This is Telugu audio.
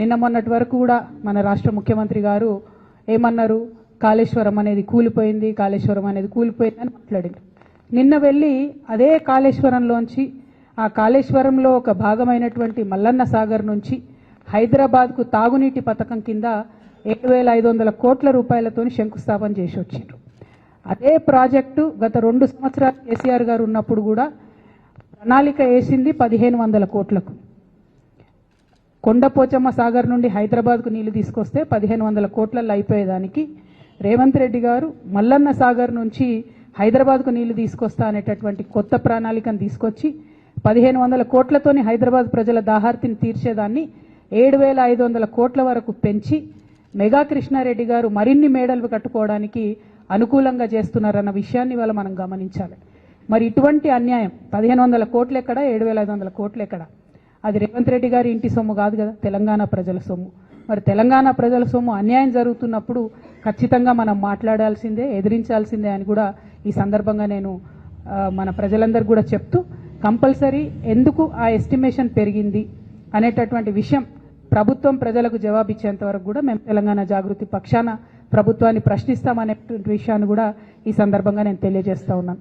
నిన్న మొన్నటి వరకు కూడా మన రాష్ట్ర ముఖ్యమంత్రి గారు ఏమన్నారు, కాళేశ్వరం అనేది కూలిపోయింది, కాళేశ్వరం అనేది కూలిపోయింది అని మాట్లాడారు. నిన్న వెళ్ళి అదే కాళేశ్వరంలోంచి ఆ కాళేశ్వరంలో ఒక భాగమైనటువంటి మల్లన్న సాగర్ నుంచి హైదరాబాద్కు తాగునీటి పథకం కింద 7,500 కోట్ల రూపాయలతో శంకుస్థాపన చేసి వచ్చారు. అదే ప్రాజెక్టు గత 2 సంవత్సరాలు కేసీఆర్ గారు ఉన్నప్పుడు కూడా ప్రణాళిక వేసింది 1,500 కోట్లకు. కొండపోచమ్మ సాగర్ నుండి హైదరాబాద్కు నీళ్లు తీసుకొస్తే 1,500 కోట్లలో అయిపోయేదానికి రేవంత్ రెడ్డి గారు మల్లన్న సాగర్ నుంచి హైదరాబాద్కు నీళ్లు తీసుకొస్తా అనేటటువంటి కొత్త ప్రణాళికను తీసుకొచ్చి 1,500 కోట్లతోని హైదరాబాద్ ప్రజల దాహార్తిని తీర్చేదాన్ని 7,500 కోట్ల వరకు పెంచి మెగా కృష్ణారెడ్డి గారు మరిన్ని మేడలు కట్టుకోవడానికి అనుకూలంగా చేస్తున్నారన్న విషయాన్ని ఇవాళ మనం గమనించాలి. మరి ఇటువంటి అన్యాయం 1,500 కోట్లు ఎక్కడ, 7,500 కోట్లు ఎక్కడ? అది రేవంత్ రెడ్డి గారి ఇంటి సొమ్ము కాదు కదా, తెలంగాణ ప్రజల సొమ్ము. మరి తెలంగాణ ప్రజల సొమ్ము అన్యాయం జరుగుతున్నప్పుడు ఖచ్చితంగా మనం మాట్లాడాల్సిందే, ఎదిరించాల్సిందే అని కూడా ఈ సందర్భంగా నేను మన ప్రజలందరూ కూడా చెప్తూ, కంపల్సరీ ఎందుకు ఆ ఎస్టిమేషన్ పెరిగింది అనేటటువంటి విషయం ప్రభుత్వం ప్రజలకు జవాబిచ్చేంత వరకు కూడా మేము తెలంగాణ జాగృతి పక్షాన ప్రభుత్వాన్ని ప్రశ్నిస్తామనేటువంటి విషయాన్ని కూడా ఈ సందర్భంగా నేను తెలియజేస్తా ఉన్నాను.